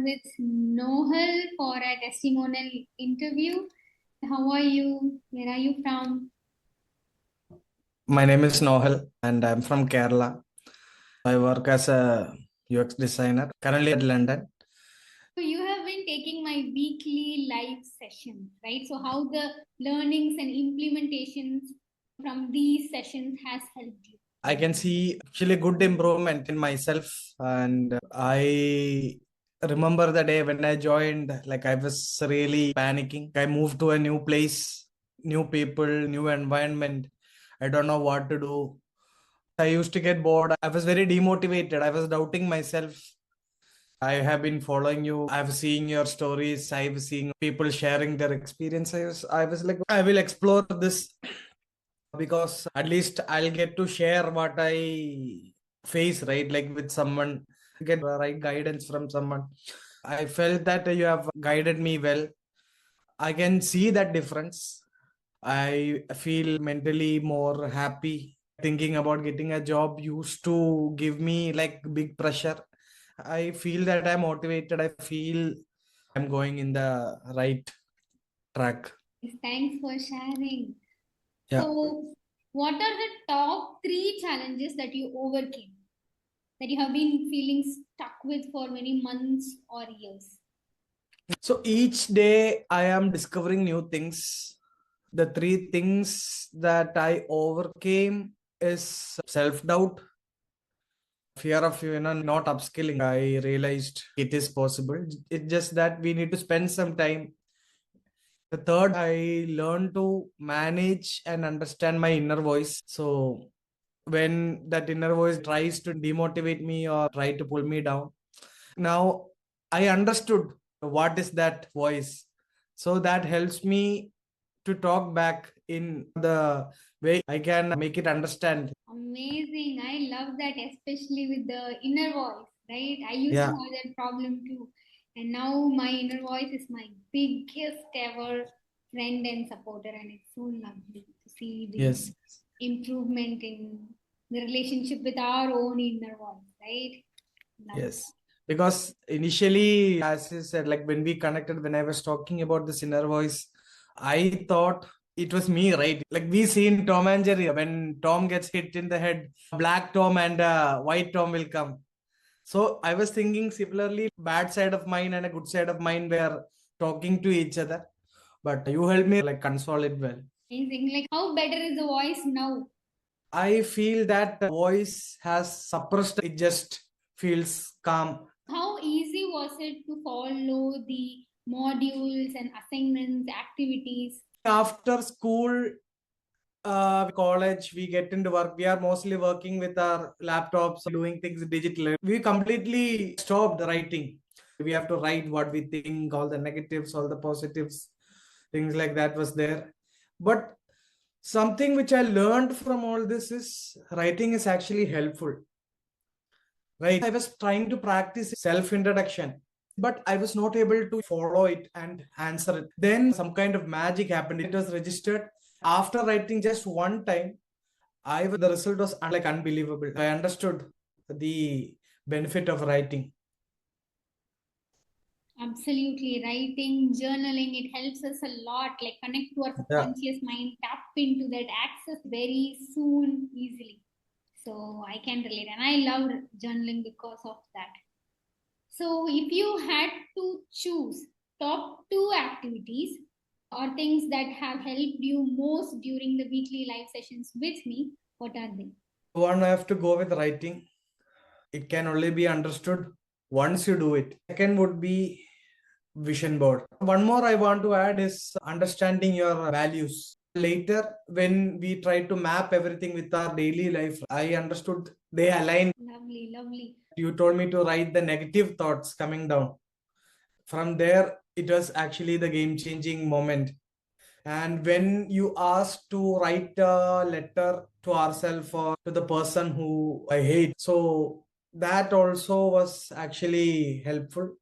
with Nohal for a testimonial interview. How are you? Where are you from? My name is Nohal and I'm from Kerala. I work as a UX designer currently at London. So you have been taking my weekly live sessions, right? So how the learnings and implementations from these sessions has helped you? I can see actually good improvement in myself, and I remember the day when I joined, like I was really panicking. I moved to a new place, new people, new environment. I don't know what to do. I used to get bored. I was very demotivated. I was doubting myself. I have been following you. I've seen your stories. I've seen people sharing their experiences. I was like, I will explore this because at least I'll get to share what I face, right? Like with someone, get the right guidance from someone. I felt that you have guided me well. I can see that difference. I feel mentally more happy. Thinking about getting a job used to give me like big pressure. I feel that I'm motivated. I feel I'm going in the right track. Thanks for sharing. Yeah. So, what are the top three challenges that you overcame, that you have been feeling stuck with for many months or years? So each day I am discovering new things. The three things that I overcame is self-doubt, fear of not upskilling. I realized it is possible. It's just that we need to spend some time. The third, I learned to manage and understand my inner voice. So when that inner voice tries to demotivate me or try to pull me down, now I understood what is that voice. So that helps me to talk back in the way I can make it understand. Amazing. I love that, especially with the inner voice, right? I used to Yeah. have that problem too. And now my inner voice is my biggest ever friend and supporter. And it's so lovely to see Yes. the improvement in the relationship with our own inner voice, right? Love Yes. Because initially, as you said, like when we connected, when I was talking about this inner voice, I thought it was me, right? Like we see in Tom and Jerry, when Tom gets hit in the head, black Tom and white Tom will come. So I was thinking similarly, bad side of mine and a good side of mine were talking to each other. But you helped me like console it well. Amazing. Like, how better is the voice now? I feel that the voice has suppressed, it just feels calm. How easy was it to follow the modules and assignments, activities? After school, college, we get into work. We are mostly working with our laptops, doing things digitally. We completely stopped writing. We have to write what we think, all the negatives, all the positives, things like that was there. But something which I learned from all this is writing is actually helpful. Right. I was trying to practice self introduction, but I was not able to follow it and answer it. Then some kind of magic happened. It was registered. After writing just one time, the result was like unbelievable. I understood the benefit of writing. Absolutely. Writing, journaling, it helps us a lot, like connect to our Yeah. subconscious mind, tap into that access very soon, easily. So I can relate. And I love journaling because of that. So if you had to choose top two activities or things that have helped you most during the weekly live sessions with me, what are they? One, I have to go with writing. It can only be understood once you do it. Second would be vision board. One more I want to add is understanding your values. Later, when we try to map everything with our daily life, I understood they align. Lovely, lovely. You told me to write the negative thoughts coming down. From there, it was actually the game changing moment. And when you ask to write a letter to ourselves or to the person who I hate, so that also was actually helpful.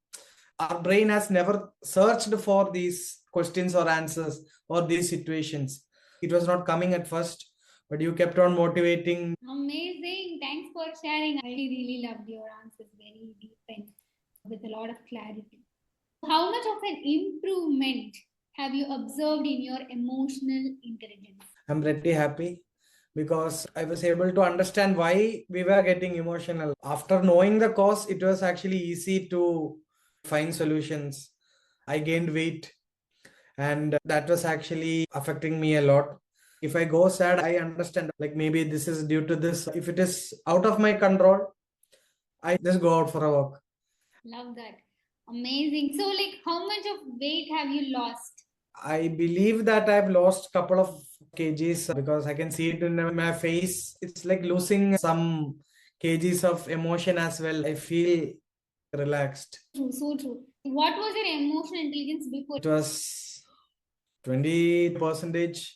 Our brain has never searched for these questions or answers or these situations. It was not coming at first, but you kept on motivating. Amazing. Thanks for sharing. I really loved your answers. Very deep and with a lot of clarity. How much of an improvement have you observed in your emotional intelligence? I'm pretty happy because I was able to understand why we were getting emotional. After knowing the cause, it was actually easy to find solutions. I gained weight, and that was actually affecting me a lot. If I go sad, I understand like maybe this is due to this. If it is out of my control, I just go out for a walk. Love that. Amazing. So, like, how much of weight have you lost? I believe that I've lost couple of kgs because I can see it in my face. It's like losing some kgs of emotion as well. I feel relaxed. True, so true. What was your emotional intelligence before? It was 20 percentage,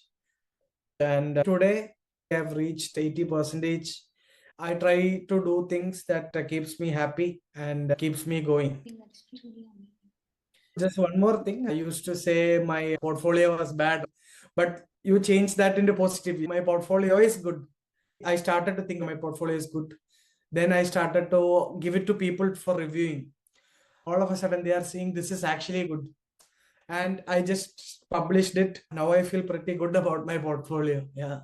and today I have reached 80 percentage. I try to do things that keeps me happy and keeps me going. That's truly amazing. Just one more thing. I used to say my portfolio was bad, but you change that into positive. My portfolio is good. I started to think my portfolio is good. Then I started to give it to people for reviewing. All of a sudden, they are saying this is actually good. And I just published it. Now I feel pretty good about my portfolio. Yeah.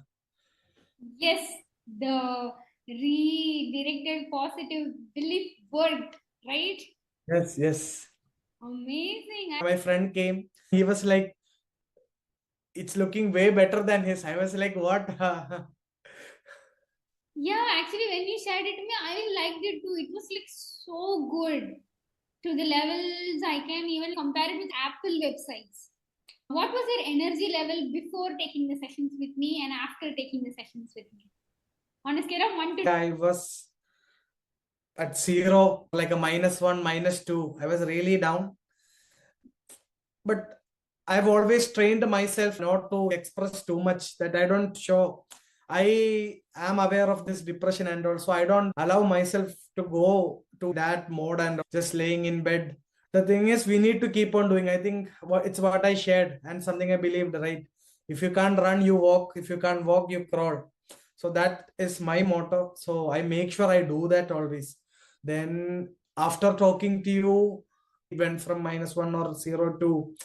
Yes, the redirected positive belief worked, right? Yes, yes. Amazing. My friend came. He was like, it's looking way better than his. I was like, what? Yeah, actually, when you shared it to me, I liked it too. It was like so good to the levels I can even compare it with Apple websites. What was your energy level before taking the sessions with me and after taking the sessions with me? On a scale of 1 to I was at zero, like a -1, -2. I was really down. But I've always trained myself not to express too much, that I don't show. I am aware of this depression, and also I don't allow myself to go to that mode and just laying in bed. The thing is, we need to keep on doing. I think it's what I shared and something I believed, right? If you can't run, you walk. If you can't walk, you crawl. So that is my motto. So I make sure I do that always. Then after talking to you, it went from -1 or 0 to,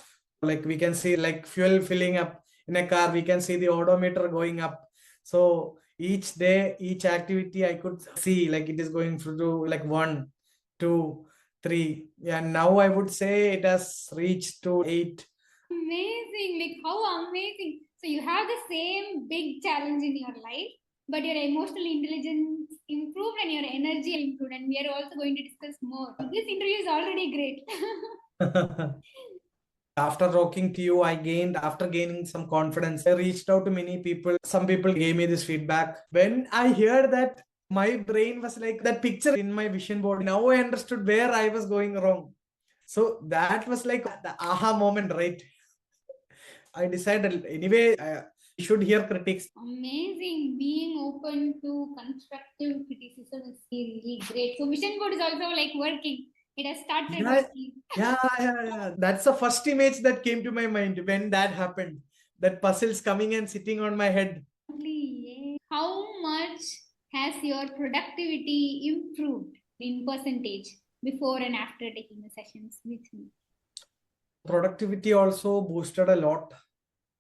like, we can see like fuel filling up in a car. We can see the odometer going up. So each day, each activity, I could see like it is going through like 1, 2, 3. Yeah, now I would say it has reached to 8. amazing, like how amazing. So you have the same big challenge in your life, but your emotional intelligence improved and your energy improved, and we are also going to discuss more. This interview is already great. After talking to you, after gaining some confidence, I reached out to many people. Some people gave me this feedback. When I heard that, my brain was like that picture in my vision board. Now I understood where I was going wrong. So that was like the aha moment, right? I decided anyway, I should hear critics. Amazing. Being open to constructive criticism is really great. So vision board is also like working. It has started Yeah, working. yeah. That's the first image that came to my mind when that happened. That puzzles coming and sitting on my head. Yeah. How much has your productivity improved in percentage before and after taking the sessions with me? Productivity also boosted a lot.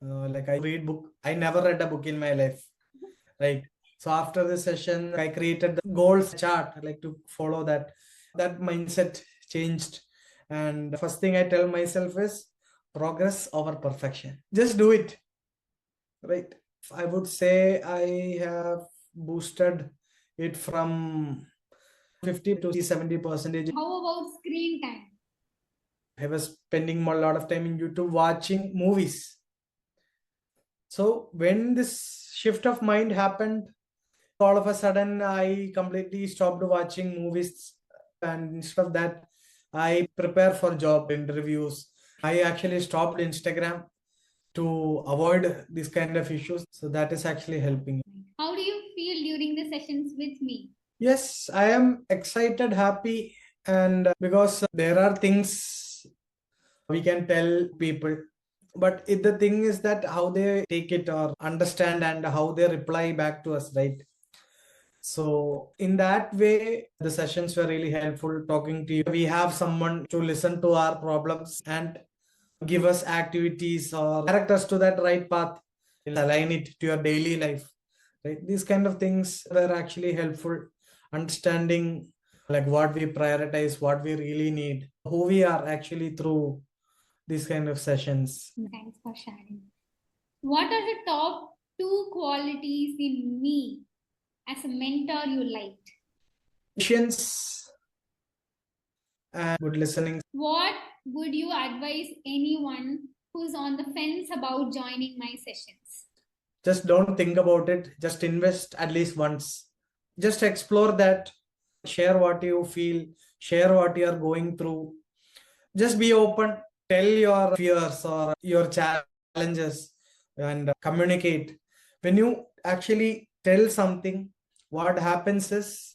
Like I read book. I never read a book in my life, right? So after the session, I created the goals chart. I like to follow that. That mindset changed. And the first thing I tell myself is progress over perfection. Just do it, right? I would say I have boosted it from 50 to 70 percentage. How about screen time? I was spending a lot of time in YouTube watching movies. So when this shift of mind happened, all of a sudden I completely stopped watching movies, and instead of that, I prepare for job interviews. I actually stopped Instagram to avoid this kind of issues. So that is actually helping. How do you feel during the sessions with me? Yes, I am excited, happy, and because there are things we can tell people. But the thing is that how they take it or understand and how they reply back to us, right? So in that way, the sessions were really helpful talking to you. We have someone to listen to our problems and give us activities or direct us to that right path, align it to your daily life. Right? These kind of things were actually helpful. Understanding like what we prioritize, what we really need, who we are actually through these kind of sessions. Thanks for sharing. What are the top 2 qualities in me as a mentor you liked? Patience and good listening. What would you advise anyone who's on the fence about joining my sessions? Just don't think about it. Just invest at least once. Just explore that. Share what you feel. Share what you are going through. Just be open. Tell your fears or your challenges and communicate. When you actually tell something, what happens is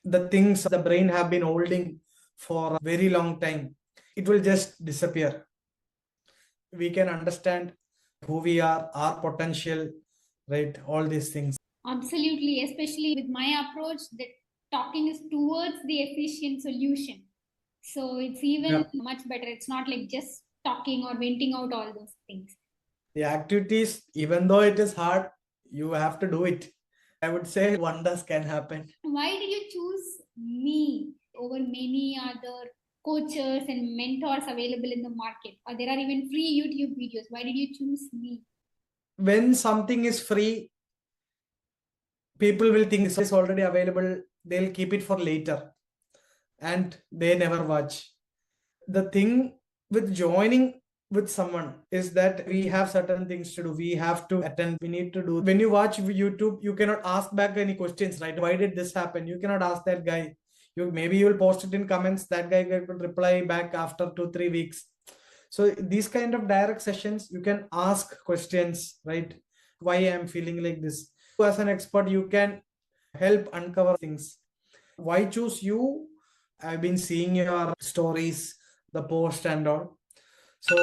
the things the brain have been holding for a very long time, it will just disappear. We can understand who we are, our potential, right? All these things. Absolutely, especially with my approach that talking is towards the efficient solution. So it's even much better. It's not like just talking or venting out all those things. The activities, even though it is hard, you have to do it. I would say wonders can happen. Why did you choose me over many other coaches and mentors available in the market? Or there are even free YouTube videos. Why did you choose me? When something is free, people will think this is already available. They'll keep it for later and they never watch. The thing with joining with someone is that we have certain things to do. We have to attend. We need to do. When you watch YouTube, you cannot ask back any questions, right? Why did this happen? You cannot ask that guy. Maybe you will post it in comments. That guy will reply back after 2-3 weeks. So these kind of direct sessions, you can ask questions, right? Why I'm feeling like this. As an expert, you can help uncover things. Why choose you? I've been seeing your stories, the post and all. So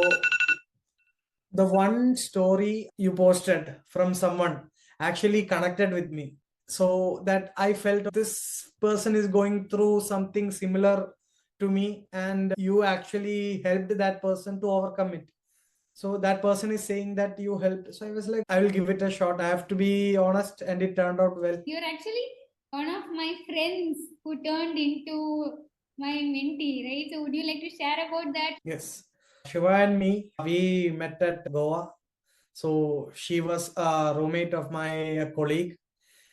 the one story you posted from someone actually connected with me. So that I felt this person is going through something similar to me, and you actually helped that person to overcome it. So that person is saying that you helped. So I was like, I will give it a shot. I have to be honest, and it turned out well. You're actually one of my friends who turned into my mentee, right? So would you like to share about that? Yes. Shiva and me, we met at Goa. So she was a roommate of my colleague.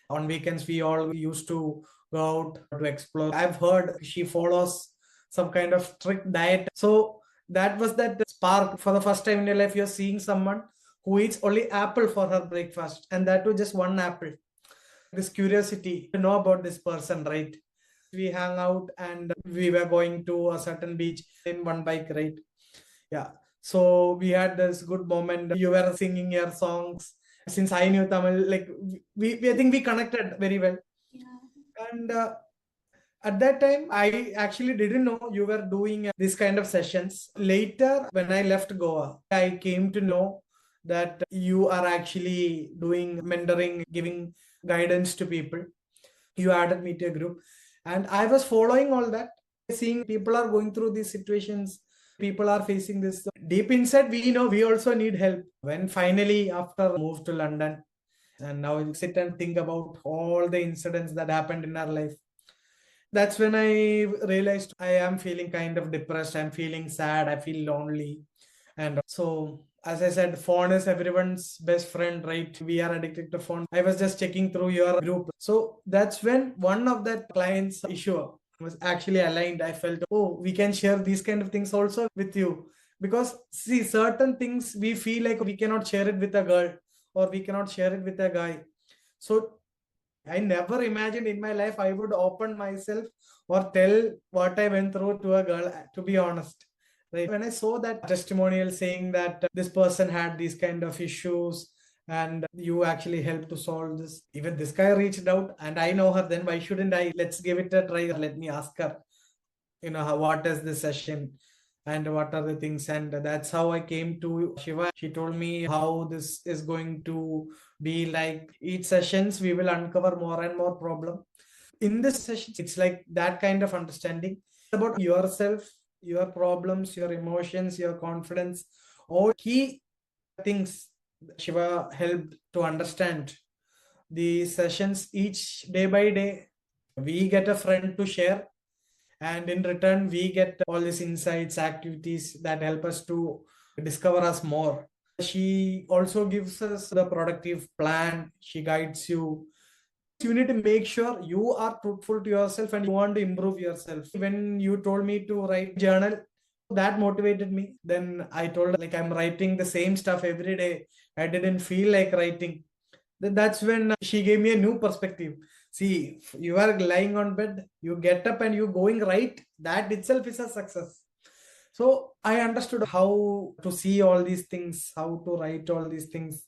On weekends, we all used to go out to explore. I've heard she follows some kind of strict diet. So that was that spark. For the first time in your life, you're seeing someone who eats only apple for her breakfast, and that too just one apple. This curiosity to know about this person, right? We hang out and we were going to a certain beach in one bike, right? Yeah. So we had this good moment. You were singing your songs. Since I knew Tamil, like I think we connected very well. Yeah. And at that time, I actually didn't know you were doing this kind of sessions. Later, when I left Goa, I came to know that you are actually doing mentoring, giving guidance to people. You added me to a group, and I was following all that, seeing people are going through these situations. People are facing this. Deep inside, we know we also need help. When finally, after moved to London, and now we sit and think about all the incidents that happened in our life, that's when I realized I am feeling kind of depressed. I'm feeling sad. I feel lonely. And so, as I said, phone is everyone's best friend, right? We are addicted to phone. I was just checking through your group. So that's when one of that client's issue was actually aligned. I felt, oh, we can share these kind of things also with you. Because see, certain things we feel like we cannot share it with a girl or we cannot share it with a guy. So I never imagined in my life I would open myself or tell what I went through to a girl, to be honest. Right? When I saw that testimonial saying that this person had these kind of issues and you actually helped to solve this, even this guy reached out and I know her, then why shouldn't I? Let's give it a try. Let me ask her, what is this session? and what are the things. And that's how I came to Shiva. She told me how this is going to be like. Each sessions we will uncover more and more problem. In this session, it's like that kind of understanding about yourself, your problems, your emotions, your confidence, all key things. Shiva helped to understand the sessions each day by day. We get a friend to share, and in return we get all these insights, activities that help us to discover us more. She also gives us the productive plan. She guides you. You need to make sure you are truthful to yourself and you want to improve yourself. When you told me to write journal, that motivated me. Then I told her, like, I'm writing the same stuff every day. I didn't feel like writing. Then that's when she gave me a new perspective. See, you are lying on bed, you get up and you going right. That itself is a success. So I understood how to see all these things, how to write all these things.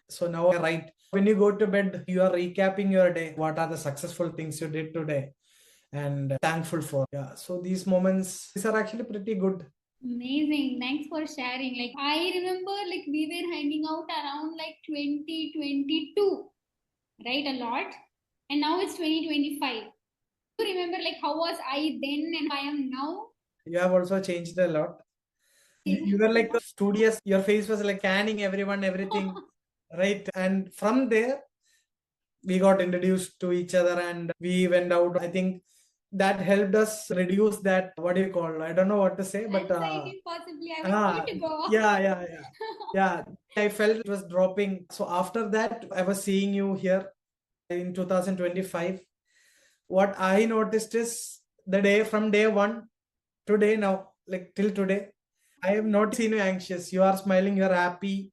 So now I write. When you go to bed, you are recapping your day. What are the successful things you did today? And thankful for. Yeah. So these moments, these are actually pretty good. Amazing. Thanks for sharing. Like, I remember, like, we were hanging out around like 2022, right? A lot. And now it's 2025. You remember, like, how was I then and I am now? You have also changed a lot. You were like studious. Your face was like canning everyone, everything, right? And from there, we got introduced to each other and we went out. I think that helped us reduce that, what do you call, I don't know what to say, but anxiety, possibly. I want you to go. yeah, I felt it was dropping. So after that, I was seeing you here in 2025. What I noticed is the day from day one to day now, like till today, I have not seen you anxious. You are smiling, you are happy,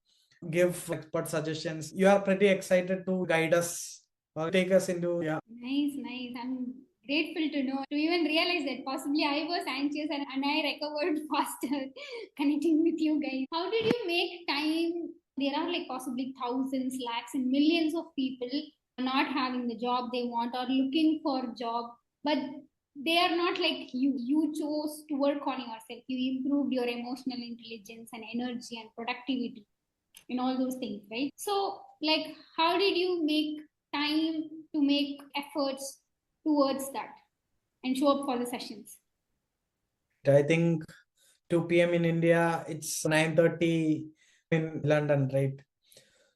give expert suggestions. You are pretty excited to guide us or take us into, yeah. Nice, nice. I'm grateful to know, to even realize that possibly I was anxious and I recovered faster connecting with you guys. How did you make time? There are like possibly thousands, lakhs, and millions of people not having the job they want or looking for a job, but they are not like you. You chose to work on yourself. You improved your emotional intelligence and energy and productivity and all those things, right? So, like, how did you make time to make efforts towards that and show up for the sessions? I think 2 p.m. in India, it's 9:30 in London, right?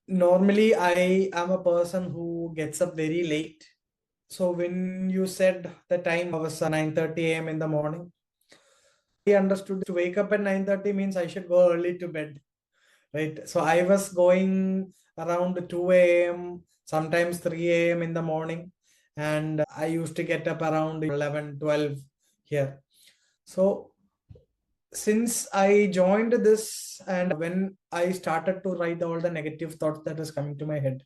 Normally, I am a person who gets up very late. So when you said the time was 9:30 a.m. in the morning, I understood to wake up at 9:30 means I should go early to bed, right? So I was going around 2 a.m., sometimes 3 a.m. in the morning, and I used to get up around 11, 12 here. So since I joined this and when I started to write all the negative thoughts that was coming to my head,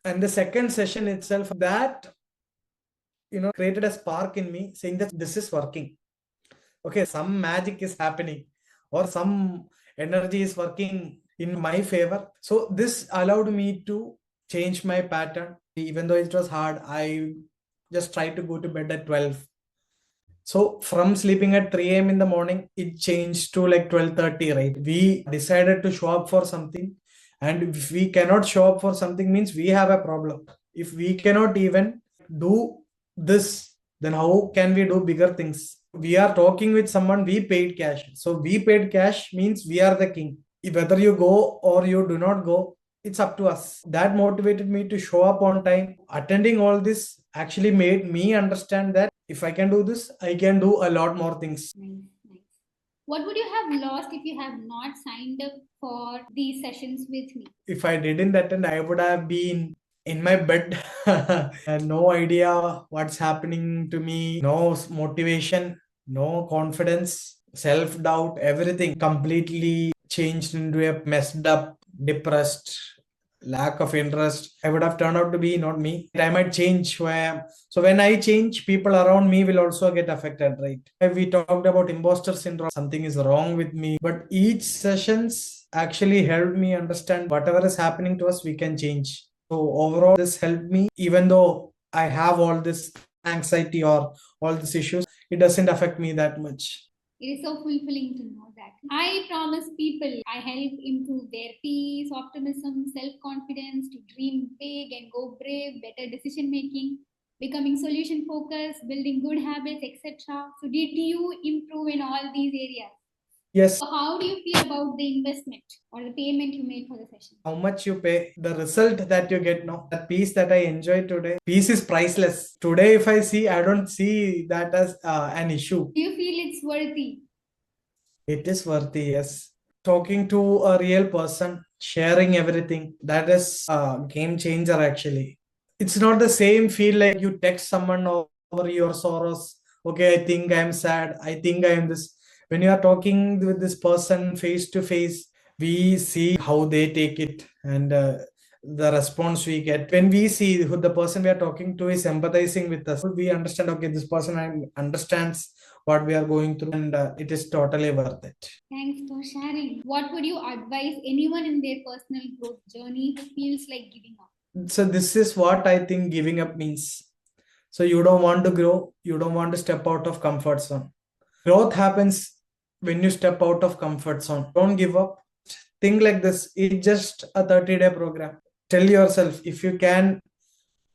and the second session itself, that created a spark in me saying that this is working. Okay, some magic is happening or some energy is working in my favor. So this allowed me to change my pattern. Even though it was hard, I just tried to go to bed at 12. So from sleeping at 3 a.m. in the morning, it changed to like 12:30, right? We decided to show up for something. And if we cannot show up for something means we have a problem. If we cannot even do this, then how can we do bigger things? We are talking with someone, we paid cash. So we paid cash means we are the king. Whether you go or you do not go, it's up to us. That motivated me to show up on time. Attending all this actually made me understand that if I can do this, I can do a lot more things. Nice, nice. What would you have lost if you have not signed up for these sessions with me? If I didn't attend, I would have been in my bed. And no idea what's happening to me, no motivation, no confidence, self doubt, everything completely changed into a messed up, depressed, lack of interest. I would have turned out to be not me. I might change who I am. So when I change, people around me will also get affected, right? We talked about imposter syndrome. Something is wrong with me. But each sessions actually helped me understand whatever is happening to us, we can change. So overall, this helped me. Even though I have all this anxiety or all these issues, it doesn't affect me that much. It is so fulfilling to know that. I promise people I help improve their peace, optimism, self confidence, to dream big and go brave, better decision making, becoming solution focused, building good habits, etc. So, did you improve in all these areas? Yes. So how do you feel about the investment or the payment you made for the session? How much you pay, the result that you get now, that peace that I enjoy today, peace is priceless. Today, if I see, I don't see that as an issue. Do you feel it's worthy? It is worthy, yes. Talking to a real person, sharing everything, that is a game changer actually. It's not the same feel like you text someone over your sorrows. Okay, I think I'm sad. I think I am this. When you are talking with this person face to face, we see how they take it and the response we get. When we see who the person we are talking to is empathizing with us, we understand, okay, this person understands what we are going through, and it is totally worth it. Thanks for sharing. What would you advise anyone in their personal growth journey who feels like giving up? So this is what I think giving up means. So you don't want to grow, you don't want to step out of comfort zone. Growth happens when you step out of comfort zone. Don't give up. Think like this. It's just a 30-day program. Tell yourself, if you can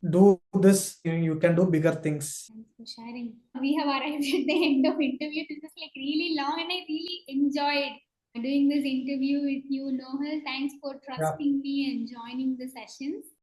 do this, you can do bigger things. Thanks for sharing. We have arrived at the end of interview. This is like really long and I really enjoyed doing this interview with you, Nohal. Thanks for trusting me and joining the sessions.